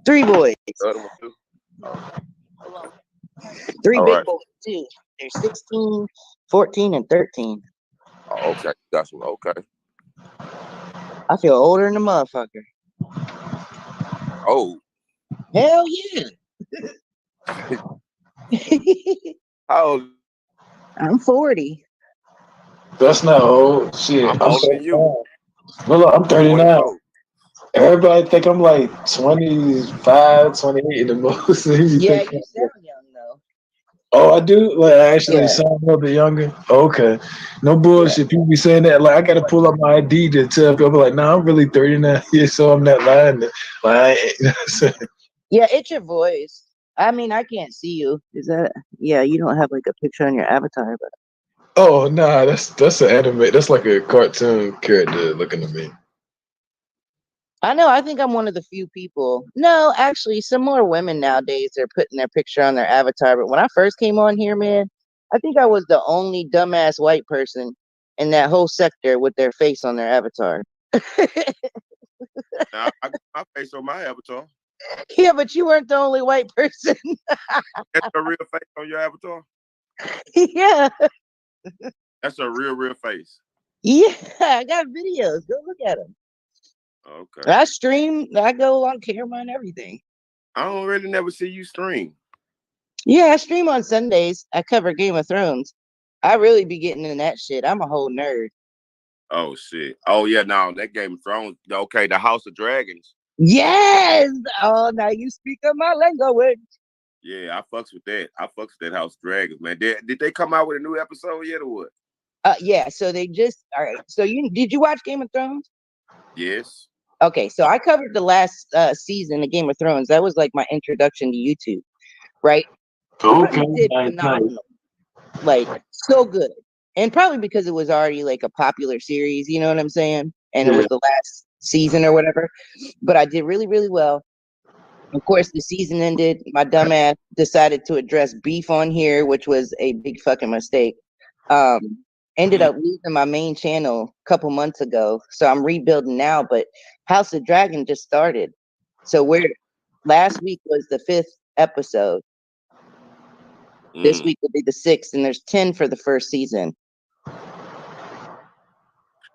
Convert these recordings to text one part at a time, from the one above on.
Three boys. The other one too. Oh, okay. Three All big right. boys, too. They're 16, 14, and 13. Oh, okay. That's what. Okay. I feel older than a motherfucker. Oh, Hell yeah. how old? I'm 40. That's not old. Shit, I'm I'm older than you. 39. No, look, I'm 39. 24. Everybody think I'm like 25, 28 in the most. They be Yeah, thinking, you sound young, though. oh, I do? Like, I actually Yeah, sound a little bit younger? Okay. No yeah. bullshit. People be saying that. Like, I got to pull up my ID to tell people, like, nah, I'm really 39 years, so I'm not lying. Like, I ain't, you know what I'm saying? Yeah, it's your voice. I mean, I can't see you. Is that? Yeah, you don't have like a picture on your avatar, but Oh, nah, that's an anime. That's like a cartoon character looking at me. I know. I think I'm one of the few people. No, actually, some more women nowadays are putting their picture on their avatar. But when I first came on here, man, I think I was the only dumbass white person in that whole sector with their face on their avatar. Now, I got my face on my avatar. Yeah, but you weren't the only white person. That's a real face on your avatar. Yeah, That's a real face. yeah. I got videos. Go look at them. Okay. I stream. I go on camera and everything. I don't really never see you stream. Yeah, I stream on Sundays. I cover Game of Thrones. I really be getting in that shit. I'm a whole nerd. Oh shit. Oh yeah, now that Game of Thrones. Okay, the House of Dragons. Yes. Oh, now you speak of my language. Yeah, I fucks with that. I fucks with that House of Dragons, man. Did they come out with a new episode yet or what? Yeah. So they just all right. So you did you watch Game of Thrones? Yes. Okay, so I covered the last season of Game of Thrones. That was like my introduction to YouTube, right? Okay, Did nice, nice. phenomenal, like so good, and probably because it was already like a popular series. You know what I'm saying? And it Yeah. was the last season or whatever. But I did really, really well. Of course, the season ended. My dumbass decided to address beef on here, which was a big fucking mistake. Um, Ended Mm. up losing my main channel a couple months ago, so I'm rebuilding now. But House of Dragon just started, so we're last week was the 5th episode. This Mm. week will be the 6th, and there's 10 for the first season.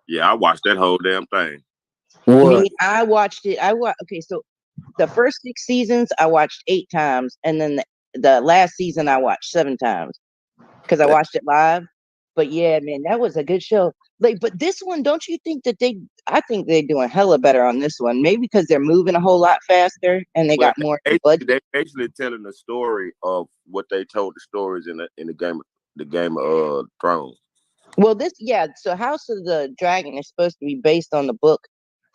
Yeah, I watched that whole damn thing. What? I watched it. Okay, so the first 6 seasons I watched 8 times, and then the last season I watched 7 times because I watched it live. But yeah, man, that was a good show. Like, but this one, don't you think that I think they're doing hella better on this one. Maybe because they're moving a whole lot faster and they Well, got more budget. they basically telling the story of what they told the stories in the Game of Thrones. Well, yeah, so House of the Dragon is supposed to be based on the book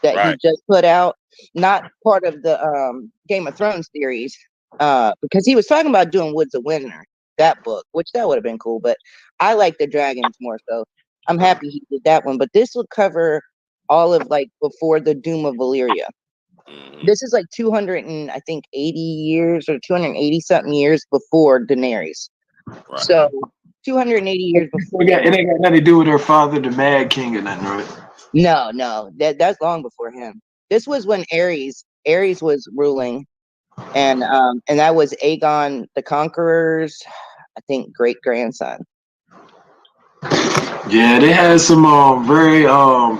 that he Right. just put out, not part of the Game of Thrones series. Because he was talking about doing Woods of Winter, that book, which that would have been cool, but I like the dragons more, so I'm happy he did that one. But this will cover all of like before the Doom of Valyria. Mm-hmm. This is like 200 and I think 80 years or 280 something years before Daenerys. Right. So 280 years before. It ain't got nothing to do with her father, the Mad King, or nothing, right? No, that's long before him. This was when Ares was ruling, and that was Aegon the Conqueror's, I think, great grandson. Yeah, they had some very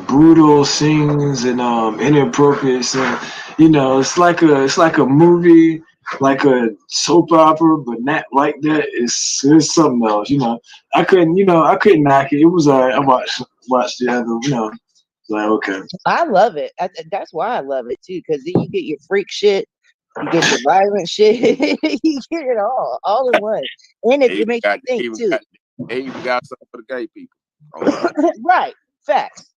brutal scenes and inappropriate scenes. You know, it's like a movie, like a soap opera, but not like that. It's something else. You know, I couldn't knock it. It was alright. I watched the other. You know, like okay. I love it. That's why I love it too, because then you get your freak shit, you get your violent shit, you get it all in one, and it makes you think too. They even got something for the gay people. Right, facts.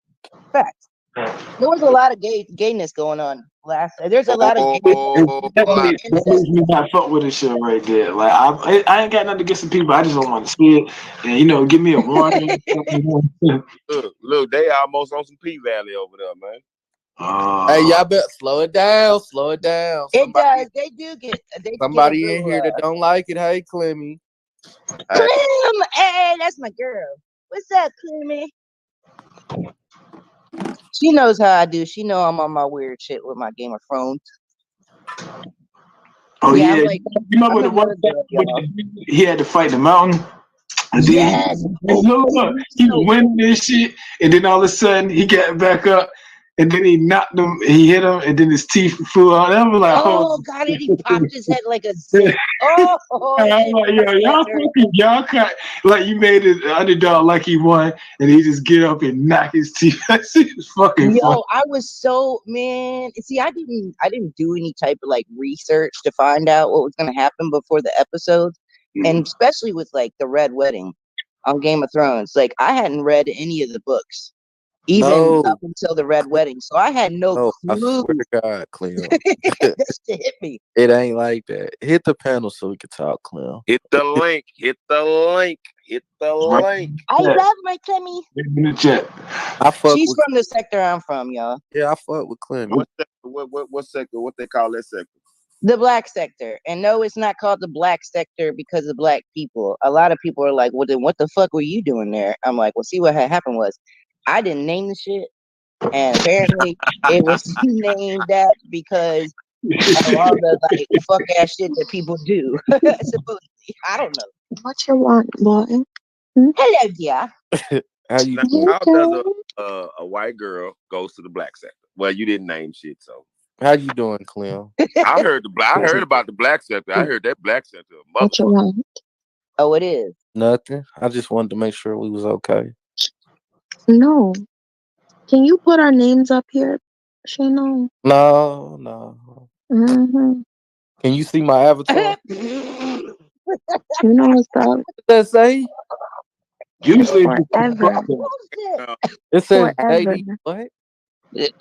There was a lot of gayness going on last. There's a lot of That incest. makes me not fuck with this show right there. Like I ain't got nothing against some people. I just don't want to see it. And you know, give me a warning. Look, they almost on some P Valley over there, man. Hey, y'all better slow it down. It does. They do get. Somebody in here that don't like it. Hey, Clemmy. Clem, hey, that's my girl. What's up, Clemmy? She knows how I do. She know I'm on my weird shit with my Game of Thrones. Oh Yeah, I'm yeah, like, you remember I'm the a one nerd time girl, when y'all. he had to fight the mountain? And then Yes. Oh, look, he so was winning this shit, and then all of a sudden he got back up, and then he knocked him, he hit him, and then his teeth flew out. And I was like, oh God, and he popped his head like a zit. Oh, I'm shit, like, Brock yo, Lesnar. y'all cut like you made it underdog like he won, and he just get up and knock his teeth. That shit was fucking fun. Yo, I was so man. See, I didn't do any type of like research to find out what was gonna happen before the episodes, and especially with like the Red Wedding on Game of Thrones. Like I hadn't read any of the books, even No, up until the Red Wedding, so I had no no, I clue. swear to God, Clem. That shit hit me. It ain't like that. Hit the panel so we can talk, Clem. Hit the link. Hit the link. Hit the link. I Yeah. love my Clemmy. In the chat. I fuck She's with from the sector I'm from, y'all. yeah, I fuck with Clem. What sector? What sector? What they call that sector? The black sector. And no, it's not called the black sector because of black people. A lot of people are like, well, then what the fuck were you doing there? I'm like, well, see, what had happened was I didn't name the shit. And apparently it was named that because of all the like fuck ass shit that people do. Supposedly. I don't know. What you want, boy? Hello, dear. How you Now, doing? how does a white girl goes to the black sector? Well, you didn't name shit, so How you doing, Clem? I heard about the black sector. I heard that black sector, What you motherfucker. want? Oh, it is. Nothing. I just wanted to make sure we was okay. No. Can you put our names up here? Shano? No. Mm-hmm. Can you see my avatar? You know what's up? What does that say? Usually, Forever. It says Forever. JD. What?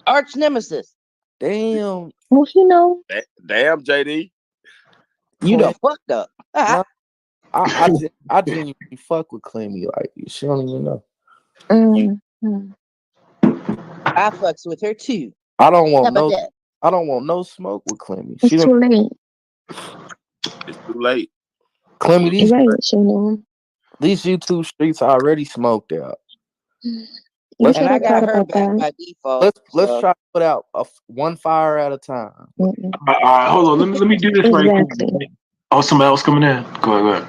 Arch nemesis. Damn. Well, you know. Damn, JD. You done Clem. fucked up. No, I genuinely fuck with Clemmy like you. She don't even know. Mm-hmm. I fucks with her too. I don't How want about no. that? I don't want no smoke with Clemmy. She It's don't. too late. It's too late. Clemmy, Right, Shano. these YouTube streets are already smoked out. You Let's And should I have got thought her about back that. by default. let's So try to put out one fire at a time. Mm-mm. all right, hold on. Let me do this right Exactly. quick. Oh, somebody else coming in. Go ahead.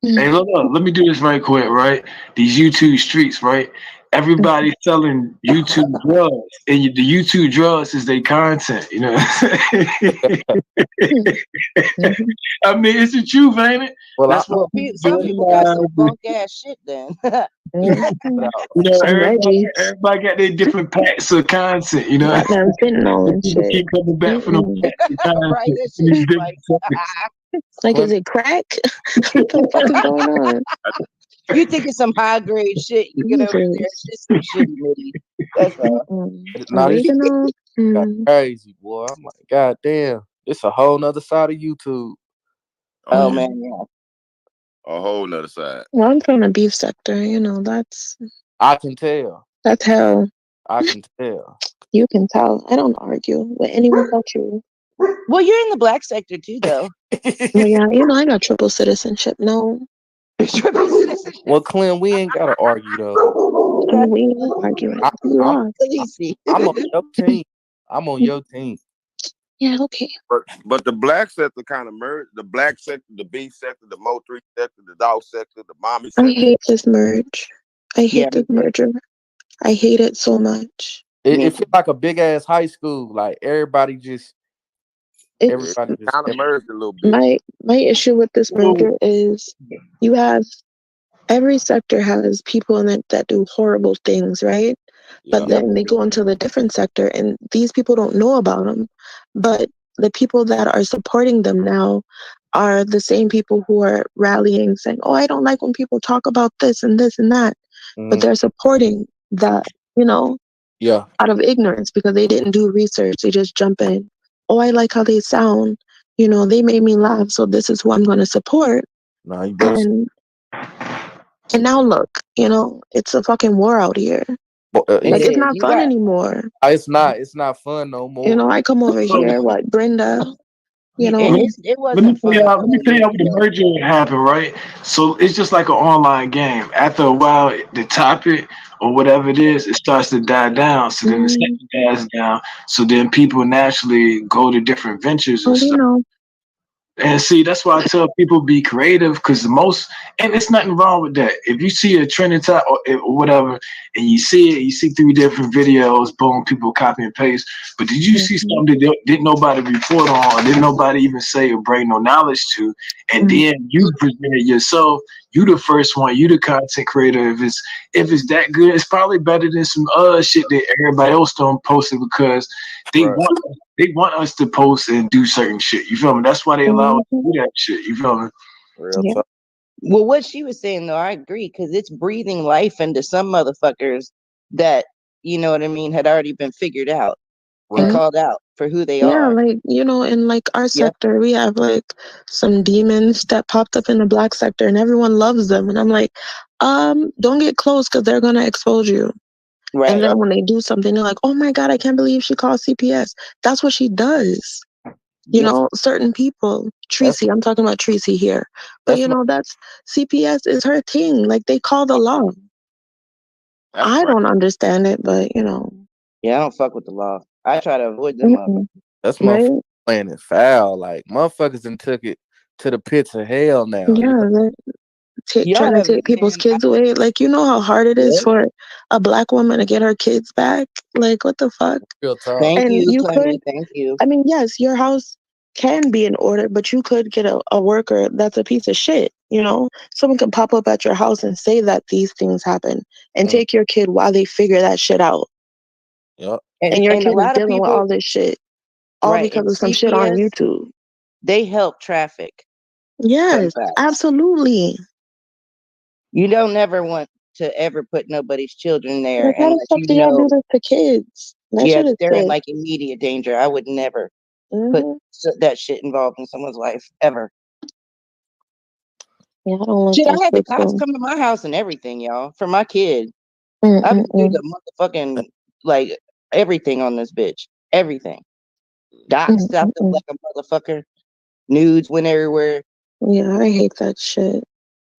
Hey, look, let me do this right quick, right? These YouTube streets, right? Everybody's selling YouTube drugs, and the YouTube drugs is their content, you know. Mm-hmm. I mean, it's the truth, ain't it? Well, That's well, what some people got some funk ass shit then. Mm-hmm. you know. Some Reggie. Everybody got their different packs of content, you know. Got them fentanyl and People shit. keep coming back from them Mm-mm. packs of content. Right, that in these shit is different like subjects. Like, is it crack? What the fuck is going on? you think it's some high grade shit. You get over there, it's just some shitty nitty. That's all. now this shit Oregano? got Mm. crazy, boy. I'm like, God damn, it's a whole nother side of YouTube. Oh yeah. man, yeah. A whole nother side. Well, I'm from the beef sector, you know, that's I can tell. hell. I can tell. You can tell. I don't argue with anyone but you. Well, you're in the black sector too, though. But yeah, you know, I got triple citizenship. No, Triple citizenship. Well, Clem, we ain't gotta argue though. we ain't arguing. I, You I'm, lost. Khaleesi. I'm on your team. I'm on your team. Yeah, okay. But the black sector kind of merged. The black sector, the beef sector, the Mo3 sector, the dog sector, the mommy I sector. hate this merge. I hate Yeah, this me too. merger. I hate it so much. It feels like a big ass high school. Like everybody just It's Kind of merged a little bit. my issue with this merger is you have every sector has people in it that do horrible things, right? But yeah. then they go into the different sector and these people don't know about them. But the people that are supporting them now are the same people who are rallying saying, oh, I don't like when people talk about this and this and that. But Mhm. they're supporting that, you know, Yeah. out of ignorance because they didn't do research. They just jump in. Oh, I like how they sound. You know, they made me laugh. So this is who I'm going to support. No, you better. And now look, you know, it's a fucking war out here. Like, It it's is. not You fun got- anymore. It's not fun no more. You know, I come over here, Brenda, You It, know, it Let me wasn't tell fun y'all. Let me playing tell these y'all what the shows. merger happened, right? So it's just like an online game. After a while, the topic or whatever it is, it starts to die down. So then the mm, second dies down. So then people naturally go to different ventures and we stuff. know. And see, that's why I tell people be creative because and it's nothing wrong with that. If you see a trending top or whatever, and you see it, you see 3 different videos, boom, people copy and paste. But did you see Mhm, something that didn't nobody report on, or didn't nobody even say or bring no knowledge to? And mhm, then you presented yourself. You the first one. You the content creator. If it's that good, it's probably better than some other shit that everybody else don't post it because they Right. want they want us to post and do certain shit. You feel me? That's why they allow us to mhm. do that shit. You feel me? Real Yeah. talk. Well, what she was saying though, I agree because it's breathing life into some motherfuckers that you know what I mean had already been figured out and Right. called out for who they Yeah, are. like, in like our Yep. sector, we have like some demons that popped up in the black sector and everyone loves them. And I'm like, don't get close because they're gonna expose you. And Right. then when they do something, they're like, oh my God, I can't believe she called CPS. That's what she does. Yep. Certain people, That's Tracy, I'm talking about Tracy here. But that's my that's CPS is her thing. Like they call the law. That's I right. don't understand it, but Yeah, I don't fuck with the law. I try to avoid them motherfuckers. mm-mm, that's right? motherfuckers playing it foul. Like motherfuckers and took it to the pits of hell now. You Yeah, know? they're Y'all trying to have take people's man. kids away. Like, you know how hard it is Yep. for a black woman to get her kids back? Like, what the fuck? Real talk. Thank And you, you could, Clemmy. Thank you. I mean, yes, your house can be in order, but you could get a worker that's a piece of shit. Someone can pop up at your house and say that these things happen and Mm, take your kid while they figure that shit out. yep. And your And a kid is lot of dealing with people, all this shit, all right? because And of some shit on CPS, YouTube. they help traffic. Fun Yes, fact. absolutely. You don't never want to ever put nobody's children there Like, how the unless fuck you do y'all do know, this to kids? That yeah, shit that is they're in sick. like immediate danger. I would never put Hmm. that shit involved in someone's life ever. Yeah, I don't like Shit, that I had the shit cops too. come to my house and everything, y'all, for my kid. I've been through Mm-mm-mm. the motherfucking like everything on this bitch. Everything. Doc stopped up Mm-mm-mm. like a motherfucker. Nudes went everywhere. Yeah, I hate that shit.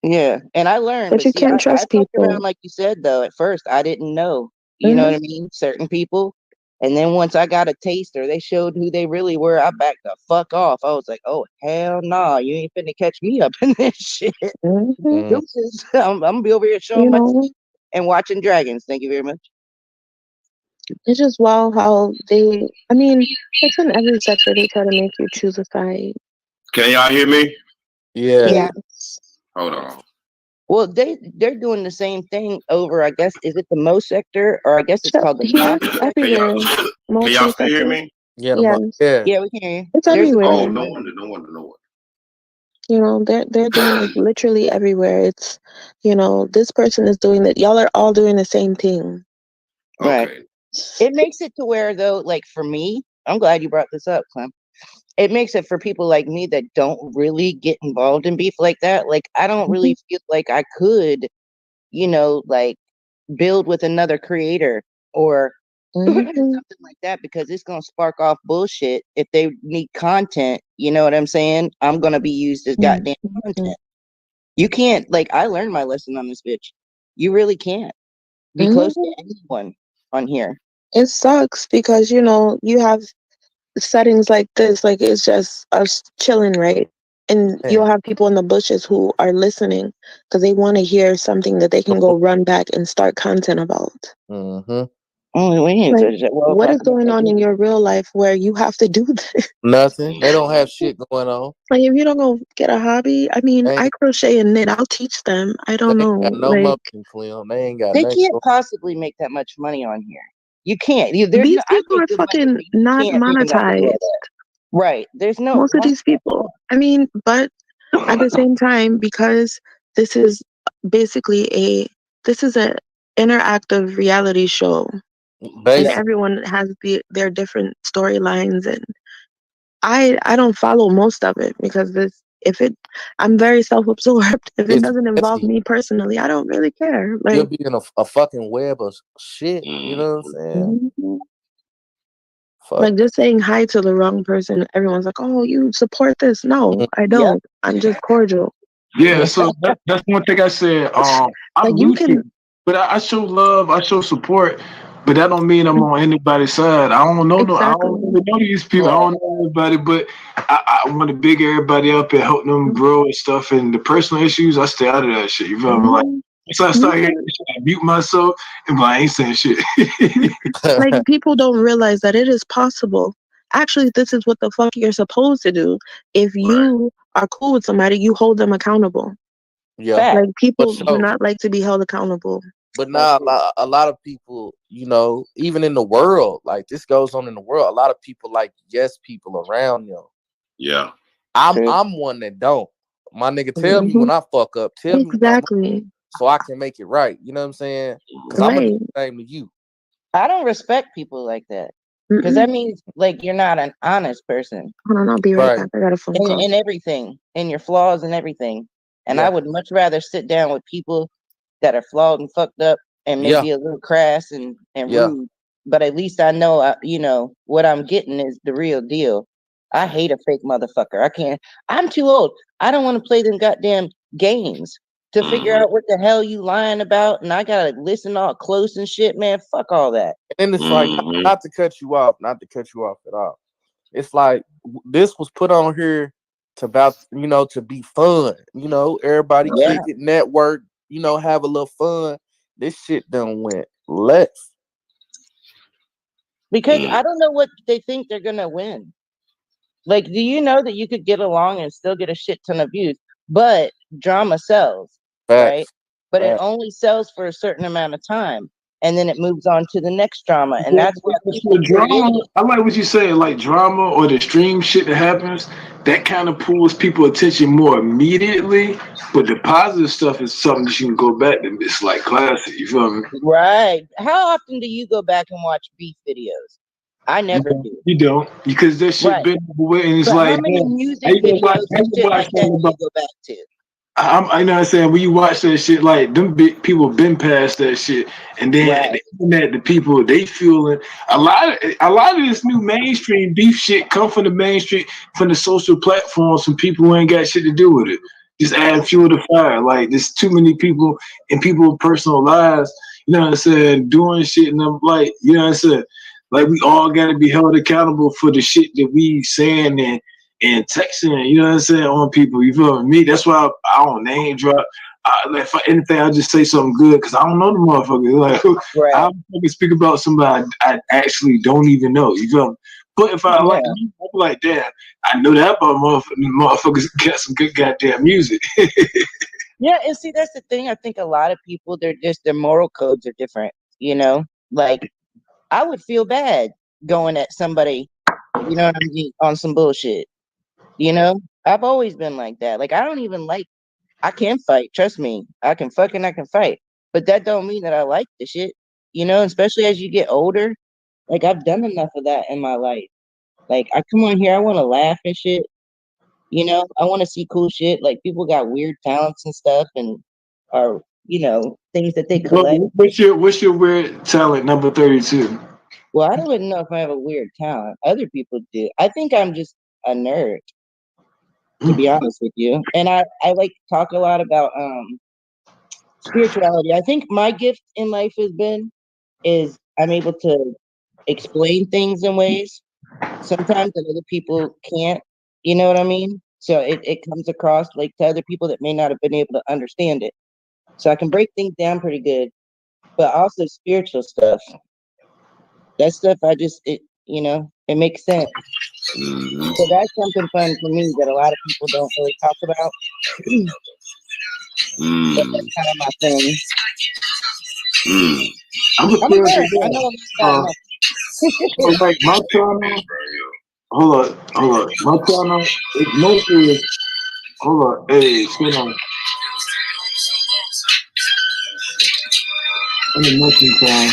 Yeah. And I learned, But but you see, I can't trust fucked around people. like you said though. At first I didn't know. You know Hmm. what I mean? Certain people. And then once I got a taster, they showed who they really were. I backed the fuck off. I was like, oh hell no, nah, you ain't finna catch me up in this shit. Hmm. Mm, Deuces. I'm gonna be over here showing You my know, teeth and watching dragons. Thank you very much. it's just wild how I mean, it's in every sector they try to make you choose a side. Can y'all hear me? yeah. Yeah. Yes. Hold on. Well, they're doing the same thing over. I guess is it the Mo sector or I guess it's So called the here, Mon Can sector. y'all everywhere, can y'all multi still hear sector. me? Yeah, the Yes, yeah. Yeah, we can hear you. it's There's a Oh, everywhere. no different. wonder, no wonder, no wonder. They're doing it literally everywhere. It's this person is doing that. Y'all are all doing the same thing. Right. Okay. It makes it to where though, like for me, I'm glad you brought this up, Clem. It makes it for people like me that don't really get involved in beef like that. Like I don't Mhm, really feel like I could, like build with another creator or mhm, something like that because it's gonna spark off bullshit if they need content. You know what I'm saying? I'm gonna be used as goddamn mhm, content. You can't like I learned my lesson on this bitch. You really can't be close to mhm. anyone on here. It sucks because you have settings like this, like it's just us chilling, right? And you'll Man. have people in the bushes who are listening because they want to hear something that they can go run back and start content about. Mm-hmm. Oh, we need Like, to well what talk is about going that on in later. your real life where you have to do this? Nothing. They don't have shit going on. Like, if you don't go get a hobby, I mean, They I ain't, crochet and knit. I'll teach them. I they don't ain't got know. no Like, motion, Clem. They ain't got They nothing can't going. possibly make that much money on here. You can't. There's no. these I people make are good money, fucking but you not can't even do all monetized. that. Right. There's no. Most of Why? these people. I mean, but at the same time, because this is basically this is a interactive reality show, and Yeah. Basic. everyone has their different storylines, and I don't follow most of it because if it I'm very self-absorbed. If it It's doesn't involve messy. me personally, I don't really care. You'll Like, be in a fucking web of shit. You Mm. know what I'm saying? mhm, Fuck. Like just saying hi to the wrong person, everyone's like, "Oh, you support this?" No, I Yep. don't. I'm just cordial. Yeah, so that's one thing I said. I Like you root can but I show love, I show support, but that don't mean I'm on anybody's side. I don't know I exactly. don't really know these people. I Right. don't know everybody, but I want to big everybody up and help them grow and stuff. And the personal issues, I stay out of that shit. You feel me? Like, Mhm. so I You start hearing can this shit, I mute myself and I ain't saying shit. like people don't realize that it is possible. Actually, this is what the fuck you're supposed to do. If you are cool with somebody, you hold them accountable. Yeah, Fact. Like people For do sure. not like to be held accountable. But now a lot of people, you know, even in the world, like this goes on in the world. A lot of people like yes people around them. Yeah. True. I'm one that don't. My nigga, tell me Mhm. when I fuck up. Tell me when I'm Exactly. so I can make it right. You know what I'm saying? Because I'm gonna do Right. the same to you. I don't respect people like that because Mm-mm. that means like you're not an honest person Hold on, I'll be right Right. back. I got a phone call. in everything, in your flaws and everything. And I Yeah. would much rather sit down with people that are flawed and fucked up and Yeah. maybe a little crass and Yeah. rude. But at least I know, you know, what I'm getting is the real deal. I hate a fake motherfucker. I can't. I'm too old. I don't want to play them goddamn games to figure out what the hell you lying about, and I gotta listen all close and shit, man. Fuck all that. And it's like Mhm. not to cut you off at all. It's like this was put on here to about to be fun. Everybody Yeah, kick it, network. Have a little fun. This shit done went left. because I don't know what they think they're gonna win. Like, do you know that you could get along and still get a shit ton of views, but drama sells, right? Facts. But it Facts. only sells for a certain amount of time, and then it moves on to the next drama, and But that's why people the drama, create. I like what you say, like drama or the stream shit that happens, that kind of pulls people attention more immediately. But the positive stuff is something that you can go back to. It's like classic, you feel me? Right? How often do you go back and watch beef videos? I never do. You don't, because that shit Right. been over with, and it's But how like, many man, music how you gonna watch, videos how and you shit gonna watch like that something do you about? go back to? I know what I'm saying. When you watch that shit, like them big people been past that shit, and then Right. the internet, the people they feeling a lot of this new mainstream beef shit come from the mainstream, from the social platforms, from people who ain't got shit to do with it. Just add fuel to fire. Like there's too many people in people's personal lives. You know what I'm saying? Doing shit, and I'm like, you know what I'm saying? Like we all got to be held accountable for the shit that we saying and texting, you know what I'm saying, on people. You feel me? That's why I don't name drop. If anything, I just say something good because I don't know the motherfucker. Like Right. I don't speak about somebody I actually don't even know. You feel me? But if I Yeah. like you, I'm like, damn, I know that about motherfuckers got some good goddamn music. Yeah, and see that's the thing. I think a lot of people their moral codes are different, you know? Like I would feel bad going at somebody, you know what I mean, on some bullshit. You know? I've always been like that. Like I don't even like I can fight, trust me. I can fight. But that don't mean that I like the shit. You know, especially as you get older. Like I've done enough of that in my life. Like I come on here, I want to laugh and shit. You know, I want to see cool shit. Like people got weird talents and stuff, and are things that they collect. What's your weird talent number 32? Well, I don't even know if I have a weird talent. Other people do. I think I'm just a nerd, to be honest with you. And I like to talk a lot about spirituality. I think my gift in life has been is I'm able to explain things in ways sometimes that other people can't. You know what I mean? So it comes across like to other people that may not have been able to understand it. So I can break things down pretty good, but also spiritual stuff. That stuff it makes sense. Mhm. So that's something fun for me that a lot of people don't really talk about. But Mm. that's kind of my thing. Mm. I'm a I'm a spiritual nerd. I know guy. I'm not So like my channel, hold on. My channel, it mostly is, hold on, hey, sit on. I'm a nothing time.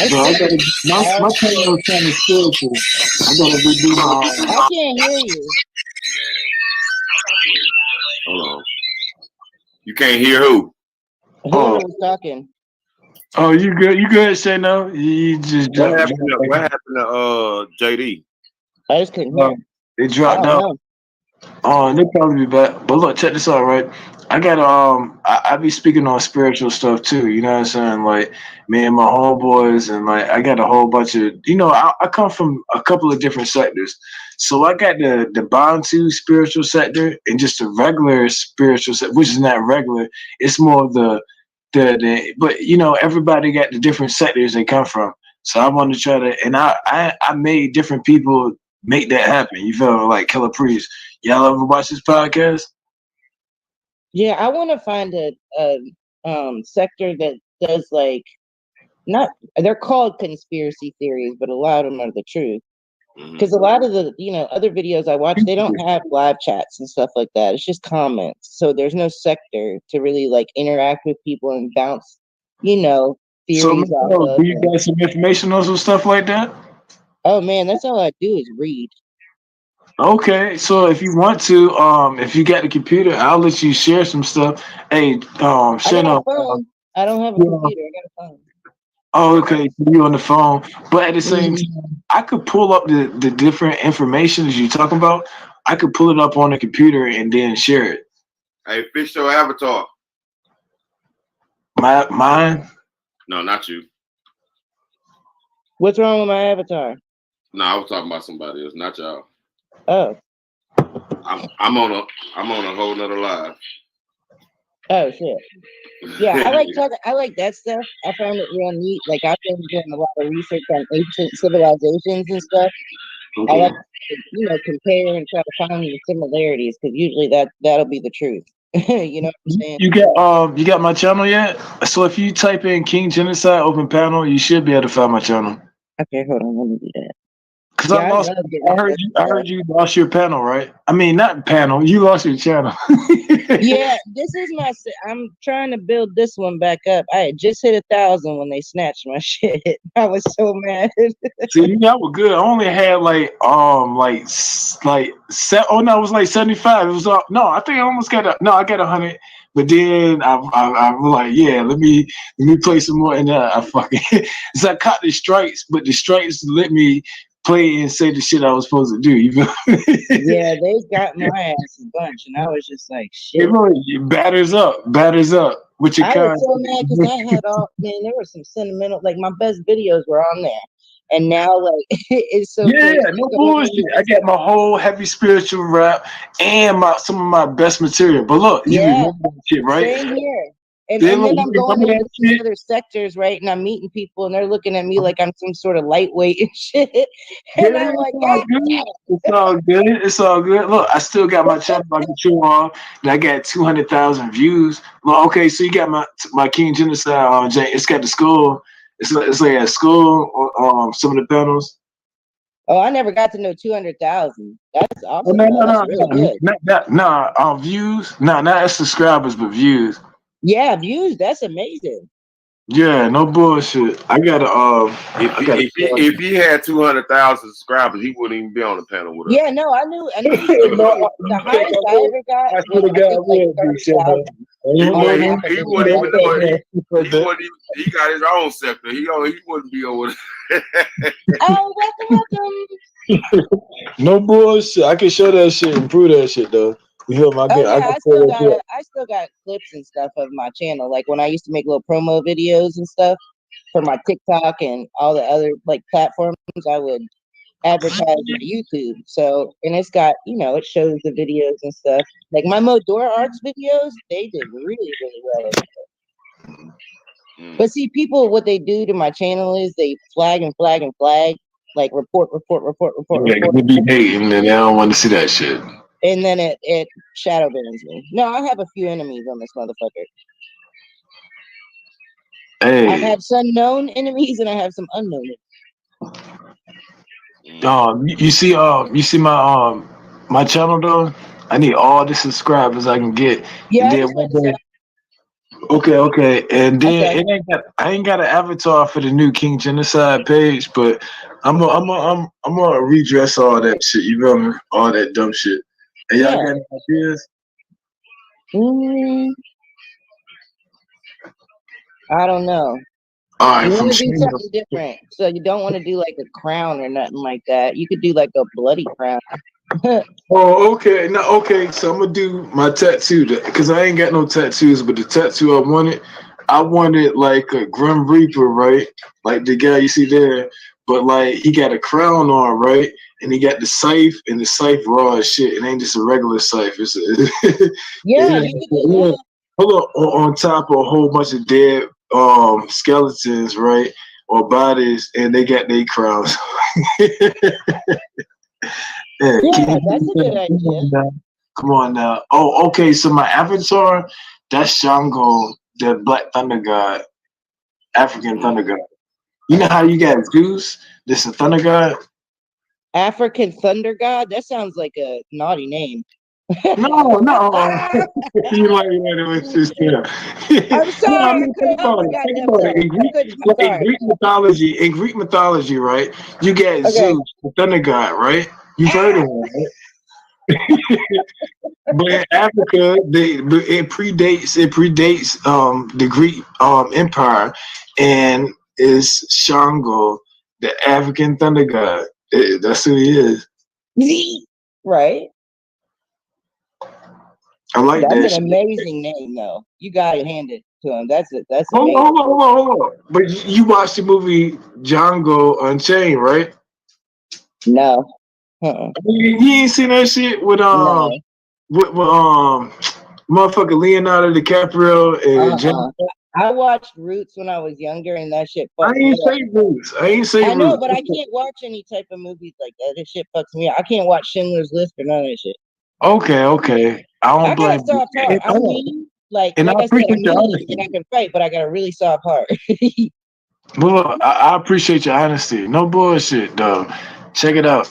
Bro, I gotta, my channel is kind of spiritual. I gotta redo my, I can't hear you. Hold on. You can't hear who? Whoever was talking. Oh, you good? You good, Shano? You just What dropped. happened? What happened to JD? I just couldn't hear. They I dropped don't out. know. And they'll probably be back. But look, check this out, right? I got I be speaking on spiritual stuff too. You know what I'm saying? Like me and my homeboys, and like I got a whole bunch of. I come from a couple of different sectors. So I got the Bantu spiritual sector and just the regular spiritual sector, which is not regular. It's more of the but everybody got the different sectors they come from. So I want to try to, and I made different people make that happen. You feel me? Like Killer Priest. Y'all ever watch this podcast? Yeah, I want to find a sector that does like not they're called conspiracy theories, but a lot of them are the truth. Because a lot of the other videos I watch, they don't have live chats and stuff like that. It's just comments, so there's no sector to really like interact with people and bounce So, theories off Miguel, of. do you got some information on some stuff like that? Oh man, that's all I do is read. Okay, so if you want to, if you got the computer, I'll let you share some stuff. Hey, I got a Shano, phone. I don't have a yeah. computer. I got a phone. Oh, okay, so you on the phone, but at the same Mhm. time, I could pull up the different information that you're talking about. I could pull it up on the computer and then share it. Hey, fix your avatar. Mine. No, not you. What's wrong with my avatar? No, I was talking about somebody else, not y'all. Oh, I'm on a whole nother live. oh shit. Yeah, I like that stuff. I found it real neat. Like I've been doing a lot of research on ancient civilizations and stuff. I like to, compare and try to find the similarities because usually that'll be the truth. You know what I'm saying? You got my channel yet? So if you type in King Genocide Open Panel, you should be able to find my channel. Okay, hold on, let me do that. Cause Yeah, I love I getting heard stuff. I heard you lost your panel, right? I mean, not panel. You lost your channel. Yeah, this is I'm trying to build this one back up. I had just hit 1,000 when they snatched my shit. I was so mad. See, that was good. I only had oh no, it was like 75. It was no, I think I almost got I got 100. But then I was like, yeah, let me play some more, and I fucking so I caught the strikes, but the strikes let me play and say the shit I was supposed to do. You feel me? Yeah, they got my ass a bunch, and I was just like, It shit. really batters up with your I was so content. mad because I had there were some sentimental, like my best videos were on there, and now like it's so Yeah, crazy. no bullshit. I got my whole heavy spiritual rap and some of my best material. But look, you Yeah, remember that shit, right? same here. And Then look, then you I'm going remember into that these shit? other sectors, right? And I'm meeting people, and they're looking at me like I'm some sort of lightweight and shit. Yeah, And I'm like, it's all good. It's all good. It's all good. Look, I still got my channel I can show off, and I got 200,000 views. Well, okay, so you got my King Genocide. It's got the school. It's like at school. Some of the panels. oh, I never got to know 200,000. That's Oh, awesome, though. That's really good. not views. No, not as subscribers, but views. Yeah, views. That's amazing. Yeah, no bullshit. I gotta If he had 200,000 subscribers, he wouldn't even be on the panel with us. Yeah, no, I knew the highest I ever got I swear was to God, I think like 30,000. He on wouldn't half of even the know it. He got his own sector. He wouldn't be over there. Oh, welcome. No bullshit. I can show that shit and prove that shit though. You feel me? Oh yeah, I can pull that shit. I still got clips and stuff of my channel. Like when I used to make little promo videos and stuff for my TikTok and all the other like platforms, I would advertise my YouTube. So and it's got, it shows the videos and stuff. Like my Modora Arts videos, they did really, really well. But see, people, what they do to my channel is they flag and flag and flag, like report. They be hating and they don't want to see that shit. And then it shadow bans me. No, I have a few enemies on this motherfucker. Hey, I have some known enemies and I have some unknown enemies. you see my channel though. I need all the subscribers I can get. Yeah, And I then just one went to day, okay, and then Okay. I ain't got an avatar for the new King Genocide page, but I'm gonna redress all that shit. You feel me? All that dumb shit. And y'all got any ideas? I don't know. All right, You from want to do Shayna. something different. So you don't want to do like a crown or nothing like that. You could do like a bloody crown. Oh, okay. Now, okay. So I'm gonna do my tattoo because I ain't got no tattoos, but the tattoo I wanted like a Grim Reaper, right? Like the guy you see there, but like he got a crown on, right? And he got the scythe, and the scythe raw as shit. It ain't just a regular scythe. It's Yeah, yeah, you could do that. hold on top of a whole bunch of dead skeletons, right? Or bodies, and they got their crowns. Yeah, Yeah, that's a good idea. come on now. Oh, okay. So my avatar, that's Shango, the Black Thunder God, African Thunder God. You know how you got Zeus, this a Thunder God? African Thunder God? That sounds like a naughty name. No. You like it was just yeah. I'm No, I sorry, mean think I about it. forgot Think that about it. part. I couldn't. I'm Like, sorry. In Greek mythology, right? You got Okay. Zeus, the Thunder God, right? You've heard of him, right? But in Africa, it predates the Greek Empire, and is Shango, the African thunder god. That's who he is. Right. I like That's that an shit. amazing name, though. You gotta hand it to him. That's it. That's Hold amazing. on, hold on. But you watched the movie Django Unchained, right? No. Uh-uh. You ain't seen that shit with No. motherfucker Leonardo DiCaprio and Django. I watched Roots when I was younger, and that shit I fucked me ain't up. say Bruce. I ain't say I know, Bruce. but I can't watch any type of movies like that. This shit fucks me up. I can't watch Schindler's List or none of that shit. Okay. I don't I got a blame you. soft heart. I'm mean. Like And I I said, I'm appreciate your mean honesty. and I can fight, but I got a really soft heart. Well, look, I appreciate your honesty. No bullshit, though. Check it out.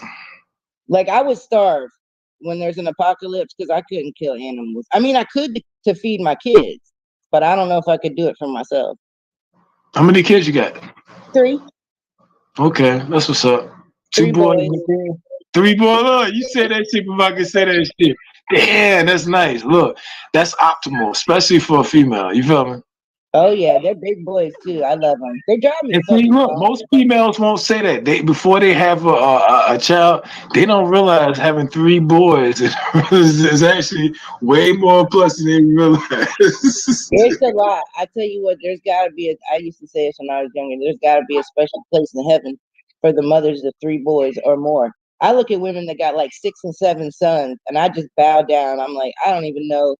Like I would starve when there's an apocalypse because I couldn't kill animals. I mean, I could to feed my kids, but I don't know if I could do it for myself. How many kids you got? 3. Okay, that's what's up. 2 3 boys. boys. 3 boys. Look, you said that shit before I could say that shit. Damn, that's nice. Look, that's optimal, especially for a female. You feel me? Oh yeah, they're big boys too. I love them. They drive me And see, fucking look, bonkers. most females won't say that. They before they have a child, they don't realize having 3 boys is actually way more plus than they realize. It's a lot. I tell you what, there's got to be I used to say this when I was younger. There's got to be a special place in heaven for the mothers of 3 boys or more. I look at women that got like 6 and 7 sons, and I just bow down. I'm like, I don't even know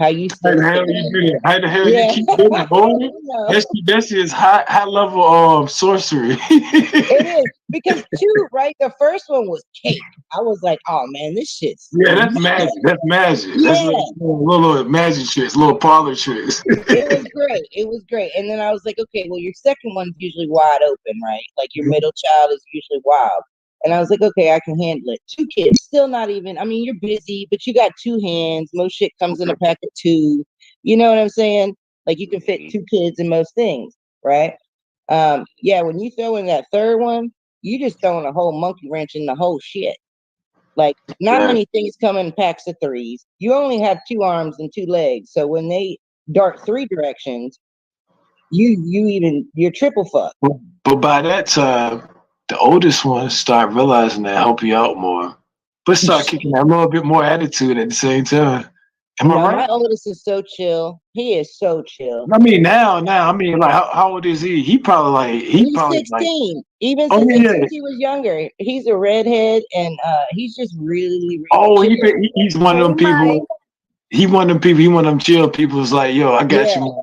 how you How still the hell stand. you do that? How the hell you Yeah, keep doing, boy? no. That's just high level sorcery. It is because 2, right? The first one was cake. I was like, oh man, this shit's Yeah, that's magic. That's magic. That's yeah. little magic tricks, little parlor tricks. It was great. It was great. And then I was like, okay, well, your second one's usually wide open, right? Like your middle child is usually wild. And I was like, okay, I can handle it. 2 kids, still not even. I mean, you're busy, but you got 2 hands. Most shit comes in a pack of 2. You know what I'm saying? Like you can fit 2 kids in most things, right? Yeah, when you throw in that third one, you just throwing a whole monkey wrench in the whole shit. Like not Yeah. many things come in packs of 3s. You only have 2 arms and 2 legs. So when they dart 3 directions, you're triple fucked. But by that time, the oldest ones start realizing that help you out more. But start kicking that little bit more attitude at the same time. Am I No, right? my oldest is so chill. He is so chill. I mean now, I mean like how old is he? He probably He's like 16. Even oh yeah. since he was younger. He's a redhead and he's just really, really Oh, chill. he's one of them people. He one of them people. He one of them chill people. Who's like, yo, I got Yeah. you, man.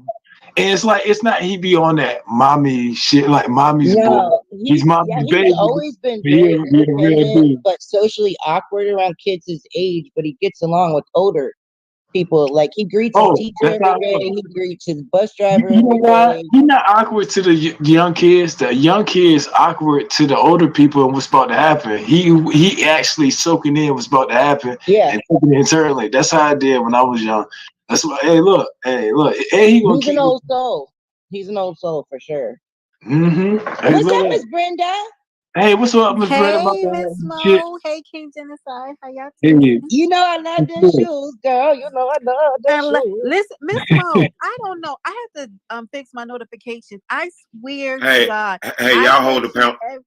And it's like it's not he be on that mommy shit like mommy's boy. No, He's mommy's baby. he's always been He very a real independent, dude. but socially awkward around kids his age, but he gets along with older people. Like he greets his Oh, teacher that's how every I day, know. he greets his bus driver You know every why? day. He's not awkward to the young kids. The young kids awkward to the older people and what's about to happen. He actually soaking in what's about to happen Yeah, and taking it internally. That's how I did when I was young. That's why. Hey, look. And he gonna he's an keep. old soul. He's an old soul for sure. Mm-hmm. Hey, What's up, look. Miss Brenda? Hey, what's up, Miss Brett? About Hey, Miss that shit. Mo. Hey, King Genocide. How y'all Hey, doing? You know I love them shoes, girl. You know I love them And shoes. listen, Miss Mo, I don't know. I have to fix my notifications. I swear to Hey, God, hey, I y'all catch you hold the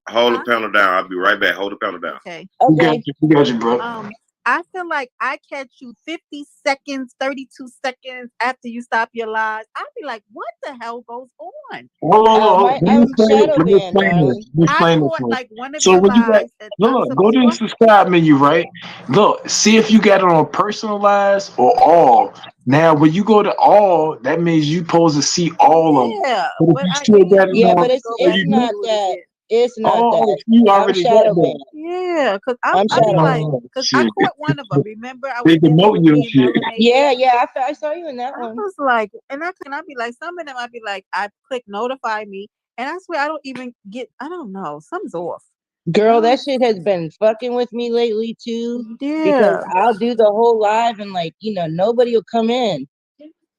huh? panel down. I'll be right back. Hold the panel down. Okay. we got Okay. you. We got you, bro. I feel like I catch you 50 seconds, 32 seconds after you stop your lives. I'd be like, what the hell goes on? Hold on, hold on. Let me I'm explain it. shadow Let me banned, explain this. darling. Let me I explain this caught one. like one of So your when you got lives and look, go to the subscribe menu, right? Look, see if you got it on personalized or all. Now, when you go to all, that means you supposed to see all of them. yeah, But if but you I still got it didn't. Yeah, I on, but have to it's go or back it's you and do, not do it that. again. It's not oh, that. you I'm already got shadow that. banned. Yeah, cause I'm I be shadow like, banned. Oh, cause I shit. caught one of them. Remember, I They was dancing demote with your being shit. melanated. Yeah, I saw you in that I one. was like, and I be like, some of them I be like, I click notify me, and I swear I don't even get. I don't know, something's off. Girl, Oh, that shit has been fucking with me lately too. Because yeah, I'll do the whole live and like, nobody will come in.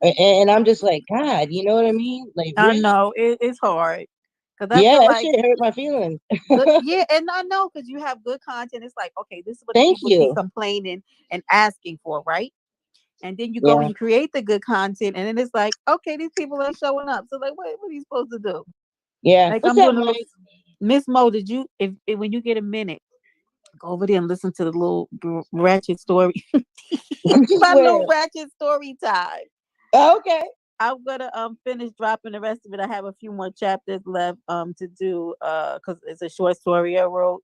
And I'm just like, God, you know what I mean? Like I really? know it's hard, cause I Yeah, feel that like shit hurt my feelings. good. Yeah, and I know because you have good content. It's like, okay, this is what the Thank people keep you. complaining and asking for, right? And then you go Yeah. and you create the good content, and then it's like, okay, these people are showing up. So like, what are you supposed to do? Yeah. Like What's I'm up, doing a little. Mike? Miss Mo, did you if when you get a minute, go over there and listen to the little ratchet story. My Where? little ratchet story time. Oh, okay. I'm gonna finish dropping the rest of it. I have a few more chapters left to do because it's a short story I wrote.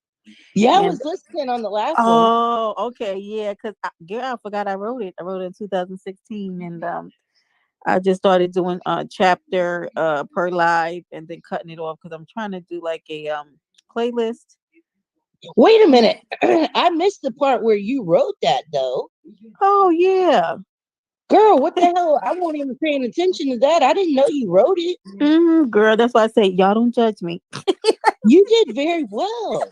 Yeah, I And was listening on the last one. oh, okay, yeah, because girl, I forgot I wrote it. I wrote it in 2016, and I just started doing chapter per live and then cutting it off because I'm trying to do like a playlist. Wait a minute. I missed the part where you wrote that though. Oh yeah. Girl, what the hell? I wasn't even paying attention to that. I didn't know you wrote it. Girl, that's why I say y'all don't judge me. You did very well.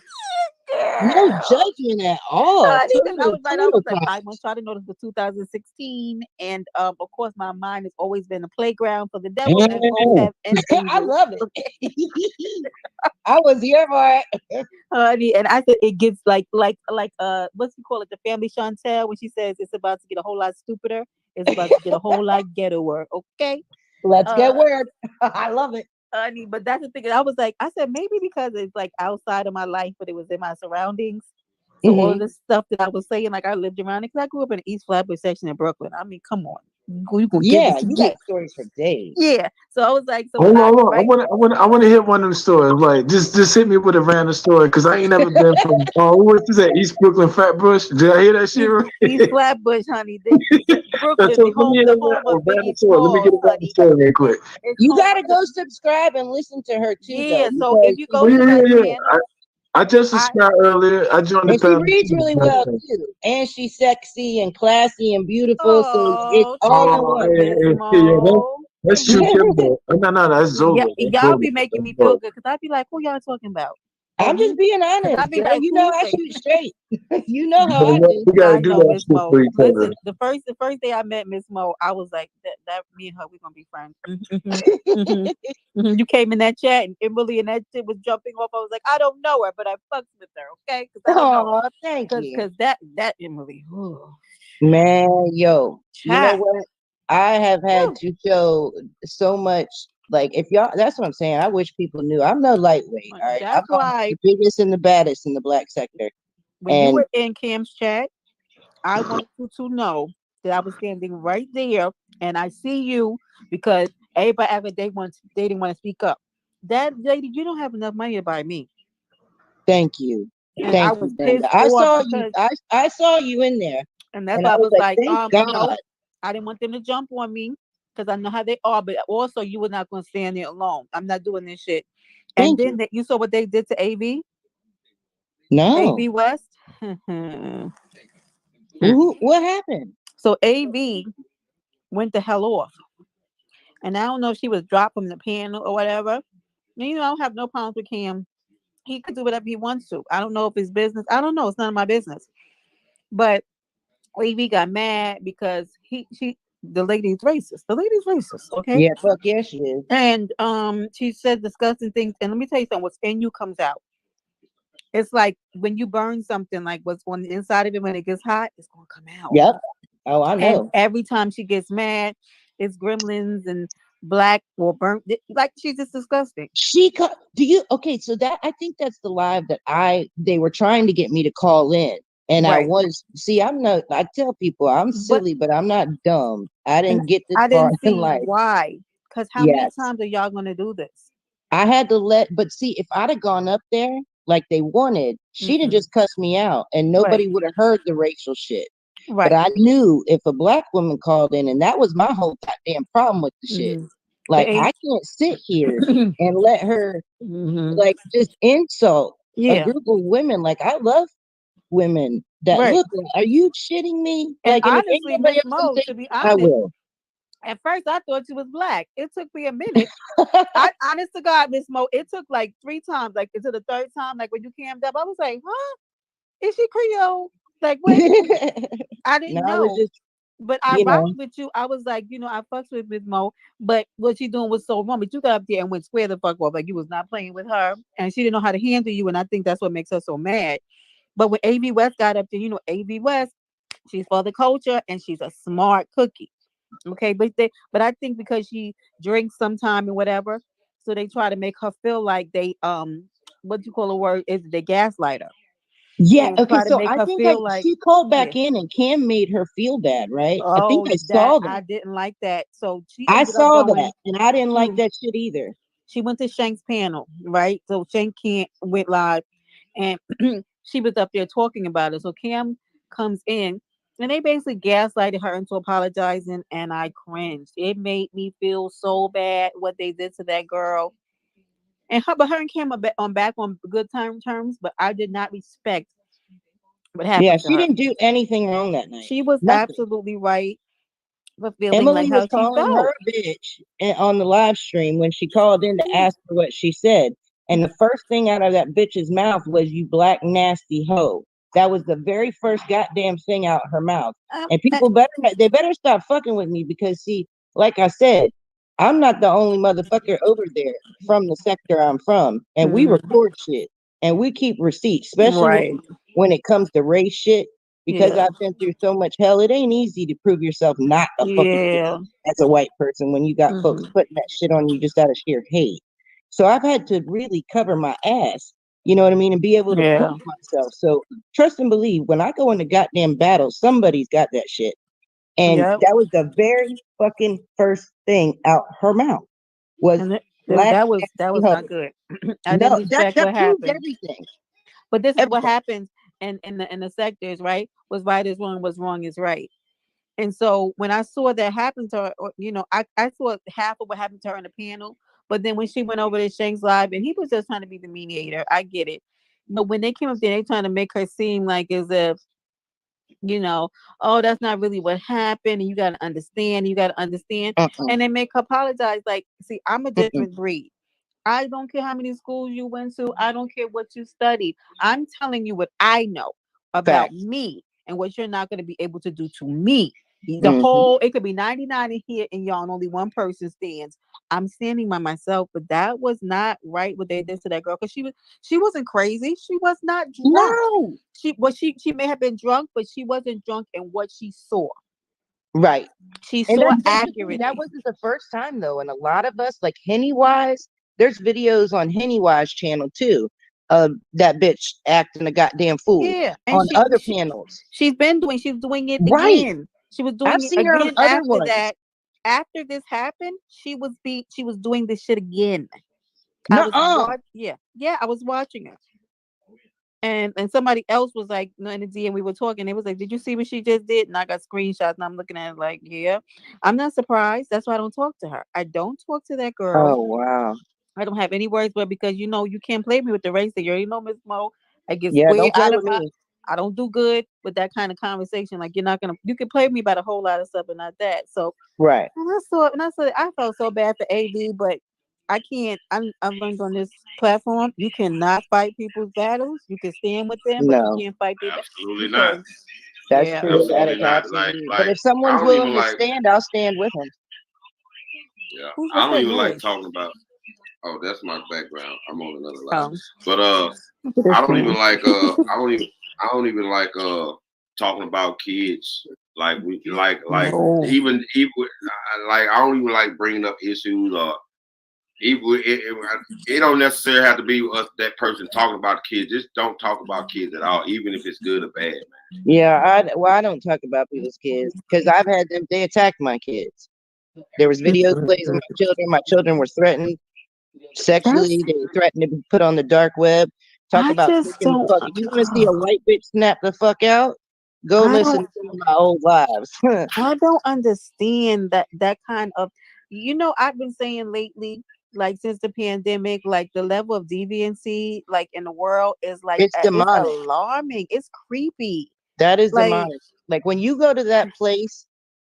No Girl. judgment at all. I didn't. I Total, was like, total I want y'all to know this was 2016, and of course, my mind has always been a playground for the devil, and we always have an I angel. love it. I was here for it. Honey, and I said it gets like what's you call it, the family Chantel when she says it's about to get a whole lot stupider, it's about to get a whole lot ghettoer. Okay, Let's get uh, word. I love it. honey, but that's the thing. I was like, I said maybe because it's like outside of my life, but it was in my surroundings. So all of Mhm. this stuff that I was saying, like I lived around it because I grew up in the East Flatbush section in Brooklyn. I mean, come on, you gonna get Yeah, what you you get. got stories for days. Yeah. So I was like, so when Hold I on, hold on. write, I want to hit one of them stories. Like, just hit me with a random story because I ain't never been from. Oh, what is that? East Brooklyn, Flatbush. Did I hear that shit East right? Flatbush, honey, So Brooklyn, let me the hear home a of random Biggie story. Let me get Smalls, a random honey. story real quick. It's You home gotta of the go subscribe and listen to her too, yeah. though, So if because you Oh go to yeah, my yeah, yeah. channel, I just I subscribed earlier. I joined the and she family. reads really well too, and she's sexy and classy and beautiful. So it's oh all thank in Oh, you, one. hey, Miss hey, yeah, Mo. that's Thank true you. Kimbo. No, that's Yeah, Zola. That's y'all Zola. be making That's me feel Zola. good because I be like, who y'all talking about? Oh I'm just me? being Because I honest, be girl. like, You know who I say? shoot straight. You know how I do. We gotta I do know that Miss shit Mo. for each other. Listen, the first day I met Miss Mo, I was like, that me and her, we gonna be friends. You came in that chat and Emily and that shit was jumping off. I was like, I don't know her, but I fucks with her, okay? Because I don't know Oh, thank her. you, Cause that Emily, ooh, man. Yo, you know chat. what? I have had to show so much. Like, if y'all, that's what I'm saying. I wish people knew I'm no lightweight. All right, I'm That's one of why the biggest and the baddest in the black sector. when you And were in Cam's chat, I wanted you to know that I was standing right there and I see you because everybody ever they didn't want to speak up. That lady, you don't have enough money to buy me. thank you, And I thank was you, Brenda. pissed I off saw you. because I saw you in there, and that's and I why I was was like, like, thank nope, God. I didn't want them to jump on me because I know how they are, but also you were not gonna stand there alone. I'm not doing this shit. And Thank then you. you saw what they did to No, AV West. So what happened? AV went the hell off. And I don't know if she was dropped from the panel or whatever. You know, I don't have no problems with Cam. He could do whatever he wants to. I don't know if it's business. I don't know. It's none of my business. But AV got mad because the lady's racist. The lady's racist, okay? Yeah, fuck yeah, she is. And she said disgusting things. And let me tell you something, what's in you comes out. It's like when you burn something, like what's on the inside of it, when it gets hot, it's gonna come out. Yep. Oh, I And know. every time she gets mad, it's gremlins and black or burnt. Like she's just disgusting. Do you okay? So that I think that's the live that they were trying to get me to call in, and I Right. was. See, I'm not. I tell people I'm But silly, but I'm not dumb. I and didn't get this I far didn't in see life. why. Because how many Yes, times are y'all gonna do this? I had to but see, if I'd have gone up there like they wanted, she'd have Mm-mm. just cussed me out, and Right. nobody would have heard the racial shit. But Right. I knew if a black woman called in, and that was my whole goddamn problem with the shit. Mm-hmm. Like The I can't sit here age. and let her Mm-hmm. like just insult a Yeah. group of women. Like I love women that Right. look. Are you shitting me? And Like, and if ain't honestly, nobody Miss else gonna Mo, say, to be I honest, will. at first I thought she was black. It took me a minute. Honest to God, Miss Mo, it took like 3 times, like into the third time, like when you cammed up, I was like, huh? Is she Creole? Like what? I No, didn't I was know. just, But I you rocked know, with you. I was like, I fucks with Miss Mo, but what she doing was so wrong. But you got up there and went square the fuck off. Like you was not playing with her. And she didn't know how to handle you. And I think that's what makes her so mad. But when AV West got up there, AV West, she's for the culture and she's a smart cookie. Okay, but I think because she drinks sometime and whatever, so they try to make her feel like they what you call a word is they gaslight her yeah. and Okay, try to so make I her think feel like she called yeah. back in, and Cam made her feel bad, right? I think Oh, I that saw that. I didn't like that. So she I ended up saw that, going and I didn't like to that shit either. she went to Shank's panel, right? So Shank can't went live and she was up there talking about it. So Cam comes in and they basically gaslighted her into apologizing and I cringed. It made me feel so bad what they did to that girl. But her and Cam are back on good terms, but I did not respect what Yeah, happened to she her. didn't do anything wrong that night. She was Nothing. absolutely right for feeling like Emily was how she calling her felt. a bitch on the live stream when she called in to ask her what she said. And the first thing out of that bitch's mouth was, "You black nasty hoe." That was the very first goddamn thing out her mouth. Um, And uh, people they better stop fucking with me because see, like I said, I'm not the only motherfucker over there from the sector I'm from. And we mhm. record shit and we keep receipts, especially Right. when it comes to race shit. Because Yeah. I've been through so much hell, it ain't easy to prove yourself not a fucking Yeah. as a white person when you got folks Hmm. putting that shit on you just out of sheer hate. So I've had to really cover my ass, you know what I mean, and be able to prove Yeah. myself. So trust and believe when I go into goddamn battle, somebody's got that shit. And Yep. that was the very fucking first thing out her mouth was And black that nasty was not hoe. good. I didn't No, respect that what proved happened. everything. But this is what Everything. happens in the sectors, right? Was right is wrong, was wrong is right. And so when I saw that happen to her, I saw half of what happened to her in the panel. But then when she went over to Shank's live and he was just trying to be the mediator, I get it. But when they came up there, they trying to make her seem like as if, you know, oh, that's not really what happened. And you got to understand. You got to understand. Uh-uh. And they make her apologize. Like, see, I'm a Mm-mm. different breed. I don't care how many schools you went to. I don't care what you studied. I'm telling you what I know about Facts. me and what you're not going to be able to do to me. Mm-hmm. It could be 99 in here and y'all and only one person stands. I'm standing by myself, but that was not right what they did to that girl because she wasn't crazy. She was not drunk. No. She may have been drunk, but she wasn't drunk in what she saw. Right. She And saw that's the thing. That accurately. wasn't the first time though. And a lot of us, like Hennywise, there's videos on Hennywise channel too of that bitch acting a goddamn fool Yeah, and on other panels. she's doing it Right. again. She was I've doing it seen her on again other after ones. that. After this happened, she was doing this shit again. I was Nuh-uh. I was watching her. And somebody else was like, no, in the DM we were talking. They was like, "Did you see what she just did?" And I got screenshots, and I'm looking at it like, "Yeah." I'm not surprised. That's why I don't talk to her. I don't talk to that girl. Oh wow. I don't have any words, but because you can't play me with the race. That you already know, Miss Mo. I get Yeah, square don't play out of with my. me. I don't do good with that kind of conversation. Like you're not gonna. You can play me about a whole lot of stuff, but not that. So Right. and I saw it, I felt so bad for AV, but I can't. I've learned on this platform, you cannot fight people's battles. You can stand with them, but you No, can't fight their Absolutely not. because that's yeah, true. That Absolutely is not. Like, absolutely. But like if I someone's don't even willing to like. stand, I'll stand with them. Yeah, I what's don't that even like noise? talking about. Oh, that's my background. I'm on another line. Um, But Look at this I don't man. even like I don't even like talking about kids. Like we like No. even like I don't even like bringing up issues or even it don't necessarily have to be us that person talking about kids. Just don't talk about kids at all, even if it's good or bad. Yeah, I don't talk about people's kids because I've had them. They attacked my kids. There was videos plays of my children. My children were threatened sexually. They were threatened to be put on the dark web. Talk I about just freaking the don't. fuck. If you want to see a white bitch snap the fuck out, go I listen don't. to some of my old lives. I don't understand that kind of. I've been saying lately, like since the pandemic, like the level of deviancy, like in the world, is like It's it's demonic. alarming. It's creepy. That is Like, demonic. Like when you go to that place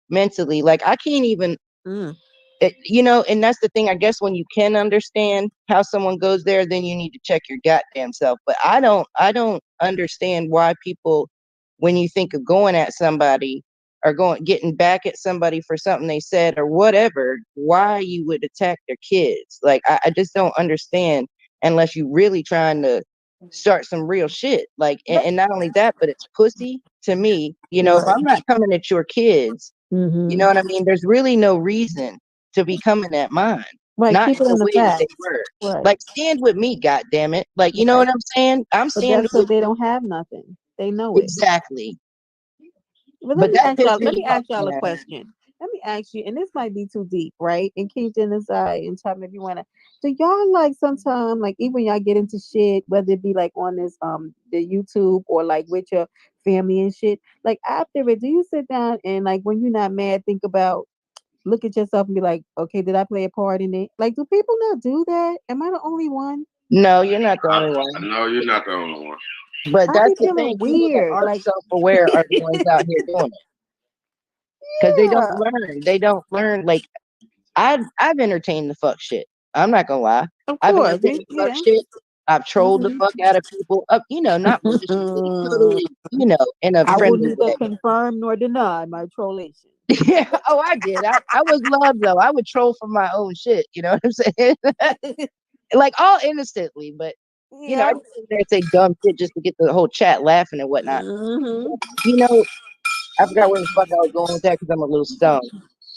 mentally, like I can't even mm, and that's the thing. I guess when you can understand how someone goes there, then you need to check your goddamn self. But I don't understand why people, when you think of going at somebody or getting back at somebody for something they said or whatever, why you would attack their kids. Like I just don't understand unless you really trying to start some real shit. Like, and not only that, but it's pussy to me. If I'm not coming at your kids, you know what I mean? There's really no reason to be coming at mine, right, not keep in it the in the way that they facts. were. Right, Like, stand with me, God damn it! Like, you know right. what I'm saying? I'm But standing that's because with they you. don't have nothing. They know it. Exactly. But But that pissed let me me off, ask y'all a man. question. Let me ask you, and this might be too deep, right? And King Genocide and tell me if you wanna. Do y'all like sometimes like even when y'all get into shit, whether it be like on this the YouTube or like with your family and shit, like after it, do you sit down and like when you're not mad, think about look at yourself and be like, okay, did I play a part in it? Like, do people not do that? Am I the only one? No, you're not the I only one. know you're not the only one. But I that's be the feeling thing. People that weird. aren't Like, self-aware are the ones out here doing it because they don't yeah, learn. They don't learn. Like I've entertained the fuck shit. I'm not gonna lie. of I've course, entertained the fuck yeah. shit. I've trolled the Mhm. fuck out of people. Up, not malicious, totally, in a I will friendly neither way. confirm nor deny my trollation. Yeah. Oh, I did. I was loved though. I would troll for my own shit. You know what I'm saying? Like all innocently, but I Yeah. just sit there and say dumb shit just to get the whole chat laughing and whatnot. Hmm. You know, I forgot where the fuck I was going with that because I'm a little stoned.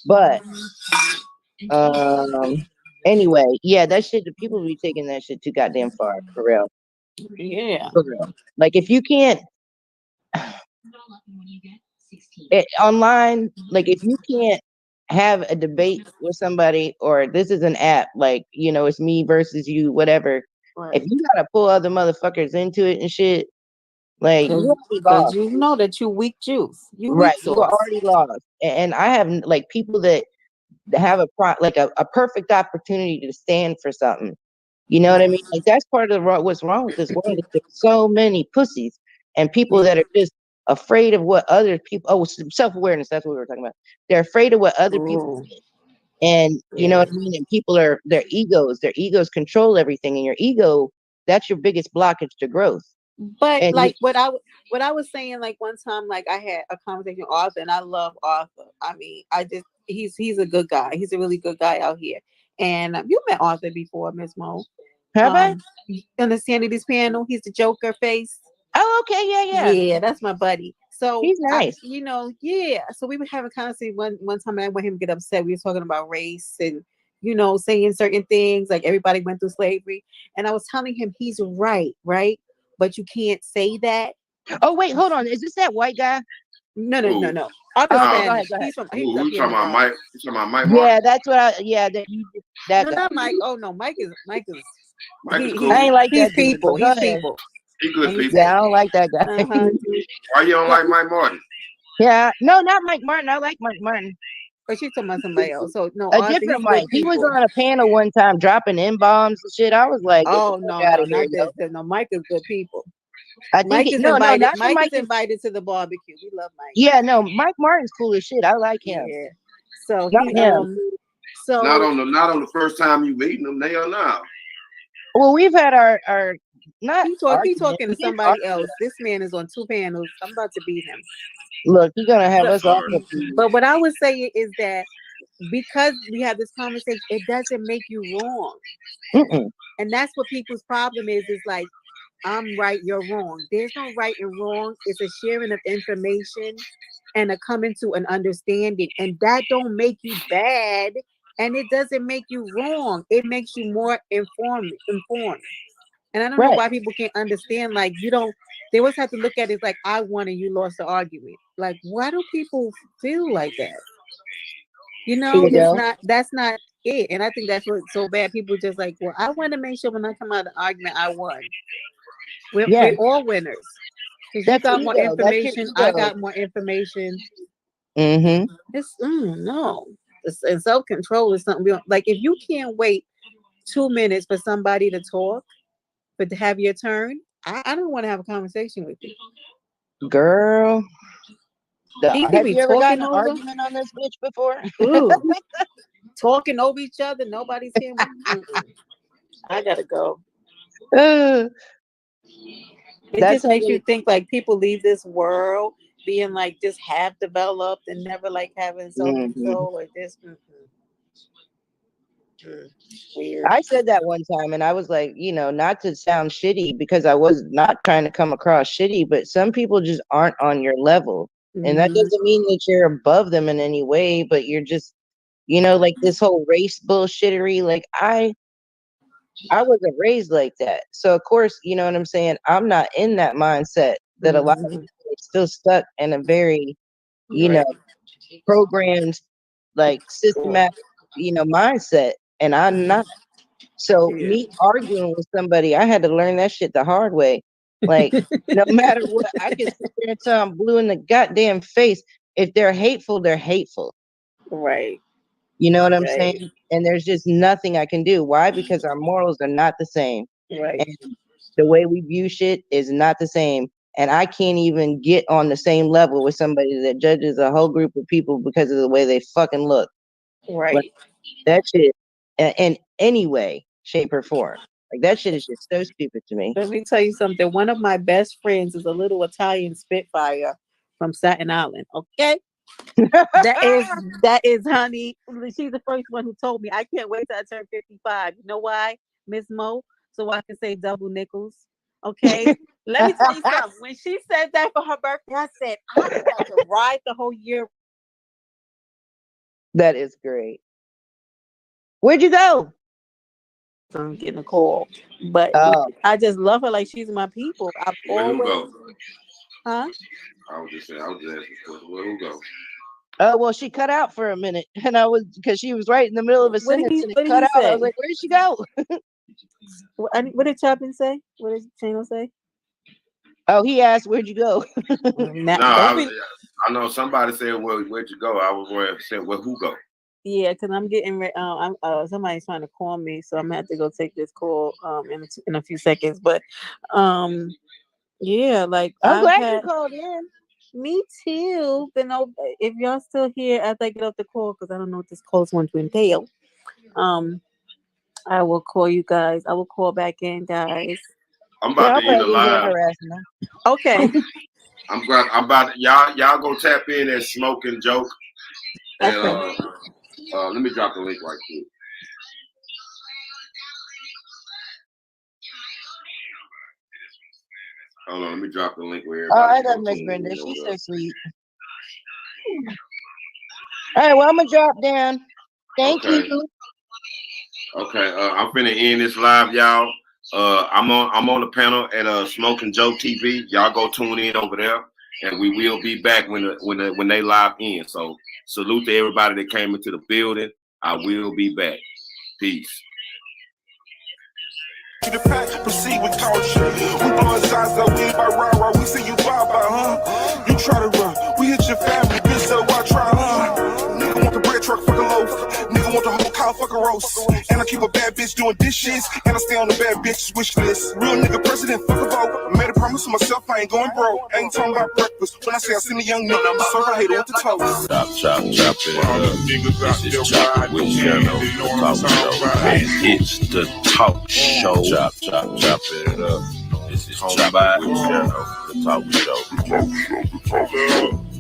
But anyway, yeah, that shit. The people be taking that shit too goddamn far for real. Yeah. For real. Like if you can't online, like if you can't have a debate with somebody, or this is an app, like it's me versus you, whatever. If Right. you gotta pull other motherfuckers into it and shit, like you already Because lost, you know that you weak juice. You right? weak You are sauce. already lost. And I have like people that have like a perfect opportunity to stand for something. You know what I mean? Like that's part of what's wrong with this world is there's so many pussies and people that are just afraid of what other people. Oh, self-awareness. That's what we were talking about. They're afraid of what other people Ooh, think. And you know yeah. what I mean? And people are their egos control everything. And your ego, that's your biggest blockage to growth. But And like what I was saying, like one time, like I had a conversation with Arthur, and I love Arthur. I mean, he's a good guy. He's a really good guy out here. And you met Arthur before, Miss Mo. have I? Um, on the Sanity's panel, he's the Joker face. Oh, okay, yeah. Yeah, that's my buddy. So He's nice. yeah. So we were having a conversation one time, and I want him to get upset. We were talking about race and saying certain things like everybody went through slavery, and I was telling him he's right, but you can't say that. Oh, wait, hold on. Is this that white guy? No, no, no, Who? no. Arthur Oh, okay, No. go ahead, Spanish. go ahead. He's Who up you here in talking the about? bottom. Mike? You talking about Mike Yeah, Martin? that's what that No, guy. not Mike. Oh no, Mike is Mike is I cool. ain't like he's that dude, but people. go He's ahead. people. He good And he's people. Yeah, safe. I don't like that guy. Uh-huh. Why you don't So, like Mike Martin? Yeah, no, not Mike Martin. I like Mike Martin. but she's talking about somebody else. So no, A Arthur, different he's good Mike. He was people. on a panel one time dropping N bombs and shit. I was like, get the Oh fuck no, out no, of here, not yo. this. No, Mike is good people. I think no, not the Mike is Mike. invited to the barbecue. We love Mike. Yeah, no, Mike Martin's cool as shit. I like him. Yeah. So Not he him. Not so on the first time you meeting them. They are now. Well, we've had our not he argument. talking to We didn't somebody argue. else. This man is on 2 panels. I'm about to beat him. Look, he's gonna have So, us off the but what I would say is that because we have this conversation, it doesn't make you wrong. Mm-mm. And that's what people's problem is like I'm right, you're wrong. There's no right and wrong. It's a sharing of information and a coming to an understanding. And that don't make you bad. And it doesn't make you wrong. It makes you more informed. And I don't know Right. why people can't understand. Like, you don't, they always have to look at it like, I won and you lost the argument. Like, why do people feel like that? You know, that's not it. And I think that's what's so bad. People just like, well, I want to make sure when I come out of the argument, I won. We're all winners. Because you got more information, I got more information. Mm-hmm. It's no. And self-control is something we don't, like. If you can't wait 2 minutes for somebody to talk, but to have your turn, I don't want to have a conversation with you. Girl. People Have be you ever gotten talking an over argument on this bitch before? Ooh. Talking over each other. Nobody's hearing. I gotta go. It just makes you think like people leave this world being like just half developed and never like having self-control or this. Weird. I said that one time and I was like, you know, not to sound shitty because I was not trying to come across shitty, but some people just aren't on your level. And that doesn't mean that you're above them in any way, but you're just, you know, like this whole race bullshittery. Like I wasn't raised like that. So of course, you know what I'm saying? I'm not in that mindset that a lot of people are still stuck in a very, you know, programmed, like systematic, you know, mindset. And I'm not. So me arguing with somebody, I had to learn that shit the hard way. Like, no matter what, I can sit there until I'm blue in the goddamn face. If they're hateful, they're hateful. Right. You know what I'm saying? And there's just nothing I can do. Why? Because our morals are not the same. Right. And the way we view shit is not the same. And I can't even get on the same level with somebody that judges a whole group of people because of the way they fucking look. Right. Like, that shit in any way, shape, or form. Like that shit is just so stupid to me. Let me tell you something. One of my best friends is a little Italian Spitfire from Staten Island. Okay. that is honey. She's the first one who told me I can't wait till I turn 55. You know why, Miss Mo? So I can say double nickels. Okay. Let me tell you something. When she said that for her birthday, I said I'm about to ride the whole year. That is great. Where'd you go? I'm getting a call, but I just love her like she's my people. I've always. Huh? I was just asking, where who go? Oh, well, she cut out for a minute, and I was because she was right in the middle of a sentence, and it cut out. I was like, "Where did she go?" What did Chapin say? What did Chano say? Oh, he asked, "Where'd you go?" I know somebody said, "Well, where'd you go?" I was going to say, "Well, who go?" Yeah, because I'm getting ready. Somebody's trying to call me, so I'm gonna have to go take this call in a few seconds. But yeah, like I'm glad you called in. Me too. But no, if y'all still here after I get off the call, because I don't know what this call is going to entail. I will call you guys. I will call back in, guys. I'm about to end the live. Okay. I'm about to, y'all go tap in and Smoke and Joke. And let me drop the link right quick. Hold on, let me drop the link where everybody. I love Miss Brenda. She's so sweet. All right, well, I'm gonna drop down. Thank you. Okay, I'm finna end this live, y'all. I'm on the panel at Smoke and Joke TV. Y'all go tune in over there, and we will be back when they live in. So salute to everybody that came into the building. I will be back. Peace. The pack, proceed with caution. We blowing shots up, we ain't by rah-rah. We see you bye-bye, huh? You try to run, we hit your family, bitch, so why try, huh? Nigga want the bread truck, fuck a loaf. Nigga want the whole cow, fuck a roast. And I keep a bad bitch doing dishes, and I stay on the bad bitch wish list. Real nigga president, fuck a vote. I made a promise to myself, I ain't going broke. I ain't talking about breakfast. When I say I seen a young nigga, I'm a server hater with the toast. Chop it up. This is Chopping with Channel, the talk show. And it's the talk show. Chop it up. This is Chopping with Channel, the talk show.